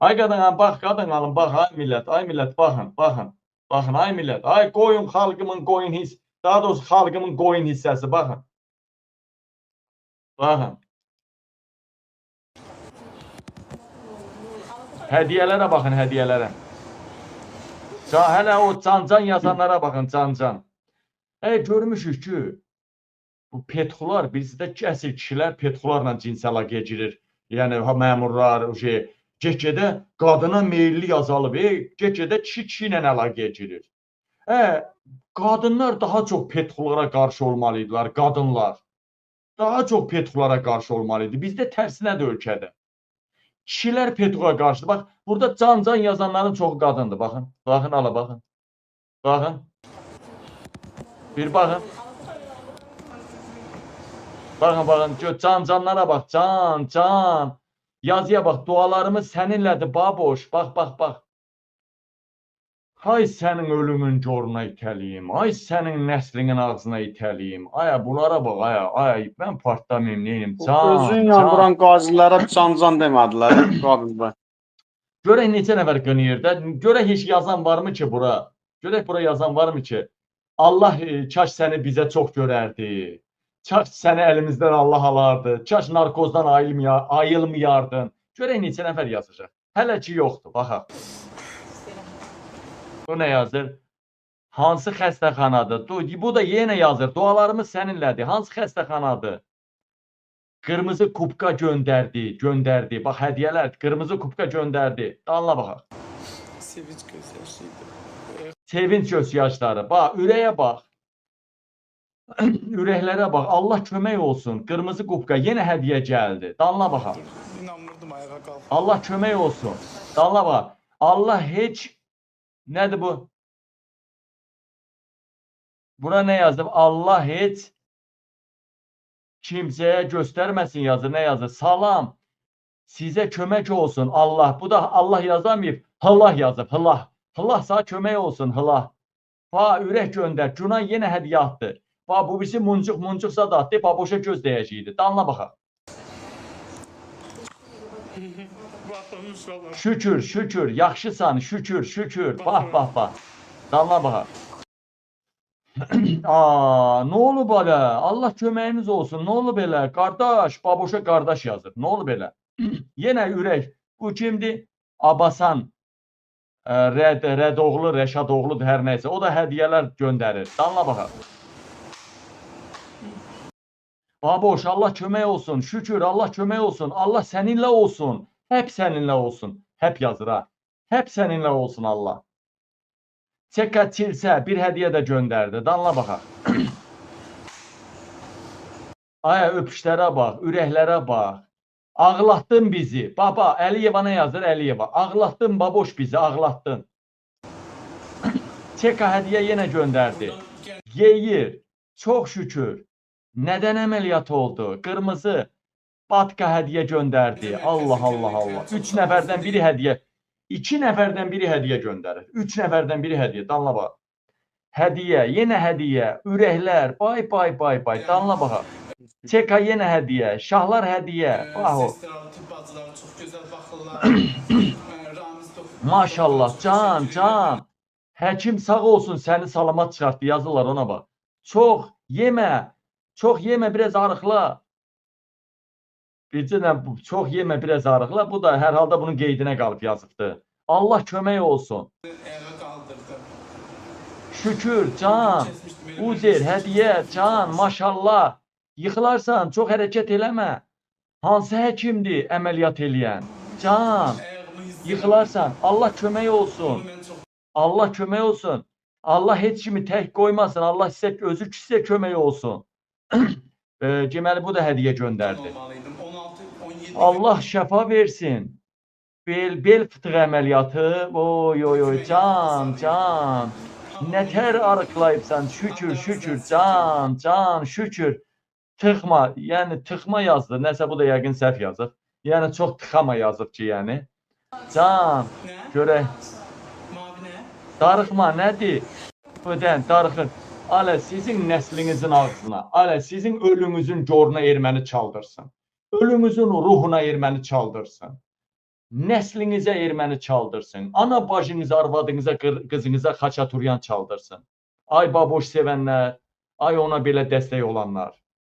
Ay qadın alım, bax qadın alım, bax ay millət, baxın, baxın. Baxın ay millət, ay qoyun xalqımın qoyun daha doğrusu xalqımın qoyun hissəsi, baxın. Baxın. Hədiyyələrə baxın, hədiyyələrə. Hələ o can-can yazanlara baxın, can-can. Görmüşük ki, bu petxular, bizdə əsl kişilər petxularla cinsi əlaqəyə girir. Yəni, məmurlar, get-gedə qadına meyilli yazalıb, get-gedə kişi ilə əlaqəyə girir. Qadınlar daha çox petxulara qarşı olmalıydılar, qadınlar. Daha çox petxulara qarşı olmalıydı. Bizdə tərsinədir ölkədə. Kişilər petxuya qarşıdır. Bax, burada can-can yazanların çoxu qadındır, baxın. Baxın, ala, baxın. Baxın. Bir baxın. Baxın, baxın, can-canlara bax, can. Yazıya bax, dualarımız səninlədir, baboş. Bax. Ay sənin ölümün coruna itəliyim, ay sənin nəslinin ağzına itəliyim. Aya, bunlara bax, aya, mən partlamayım, neyim, can. Özün yandıran qazilərə can demədilər, qadınlar. Görək neçə nəfər qınıyır da, görək heç yazan varmı ki bura? Görək bura yazan varmı ki? Allah kaş səni bizə çox görərdi. Kaş səni əlimizdən Allah alardı. Kaş narkozdan ayılmayardın. Görək neçə nəfər yazacaq. Hələ ki yoxdur, baxaq. Bu nə yazır? Hansı xəstəxanadır? Bu da yenə yazır. Dualarımız səninlədir. Hansı xəstəxanadır? Qırmızı kubka göndərdi. Bax, hədiyyələr, qırmızı kubka göndərdi. Anla baxaq. Sevinç gözyaşları. Sevinç gözyaşları. Bax, ürəyə bax. Ürəklərə bax. Allah kömək olsun. Qırmızı kubka yenə hədiyyə gəldi. Danla baxaq. İnanmırdım, ayağa qalxdım. Allah kömək olsun. Danla bax. Allah heç nədir bu? Bura nə yazdım? Allah heç kimsəyə göstərməsin yazır. Nə yazır? Salam. Sizə kömək olsun Allah. Bu da Allah yazamayıb. Hılah yazıb. Hılah. Hılah sağ kömək olsun. Hılah. Ürək göndər. Günah yenə hədiyyə atdı. Bu birisi muncuqsa da atdı. Boşa göz dəyəcəkdi. Danla baxaq. Şükür. Yaxşısan. Şükür. Bax. Danla baxaq. Nə olub belə? Allah köməyiniz olsun. Nə olub belə? Qardaş, baboşa qardaş yazır. Nə olub belə? Yenə ürək. Bu kimdir? Abasan. Rədoğlu, Rəşadoğludur, hər nəysə. O da hədiyyələr göndərir. Danla baxaq. Baboş, Allah kömək olsun. Şükür, Allah kömək olsun. Allah səninlə olsun. Həp səninlə olsun. Həp yazır ha. Həp səninlə olsun Allah. Çəkə bir hədiyyə də göndərdi. Danla baxaq. Aya, öpüşlərə bax, ürəklərə bax. Ağlatdın bizi. Baba, Əliyeva nə yazır? Əliyeva. Ağlatdın baboş bizi, ağlatdın. Çəkə hədiyyə yenə göndərdi. Yeyir. Çox şükür. Nədən əməliyyat oldu? Qırmızı. Batka hədiyyə göndərdi. Allah. 3 nəfərdən biri hədiyyə. 2 nəfərdən biri hədiyyə göndərir. 3 nəfərdən biri hədiyyə. Danla bax. Hədiyyə, yenə hədiyyə. Ürəklər. Bay. Danla baxaq. Çeka yenə hədiyyə. Şahlar hədiyyə. Bax o. Çox gözəl baxırlar. Maşallah. Can. Həkim sağ olsun səni salamat çıxartdı. Yazırlar ona bax. Çox yemə, biraz arıqla. Çox yemə, biraz arıqla. Bu da hər halda bunun qeydinə qalıb yazıbdır. Allah kömək olsun. Şükür, can. Uzer, hədiyyə, can, maşallah. Yıxılarsan, çox hərəkət eləmə. Hansı həkimdir əməliyyat eləyən? Can. Yıxılarsan, Allah kömək olsun. Allah kömək olsun. Allah heç kimi tək qoymasın. Allah özü sizə kömək olsun. Deməli, bu da hədiyyə göndərdi. Allah şəfa versin. Bel fıtığı əməliyyatı. Oy, can. Nətər arıqlayıbsan. Şükür, can, şükür. Tıxma, yəni tıxma yazdı. Nəsə bu da yəqin səhv yazıb. Yəni çox tıxama yazıb ki, yəni. Can, görək. Darıxma, nədir? Ödən, darıxın. Alə, sizin nəslinizin ağzına, alə, sizin ölümüzün coruna erməni çaldırsın. Ölümüzün ruhuna erməni çaldırsın. Nəslinizə erməni çaldırsın. Ana bacınıza, arvadınıza, qızınıza xaçaturyan çaldırsın. Ay baboş sevənlər, ay ona belə dəstək olanlar.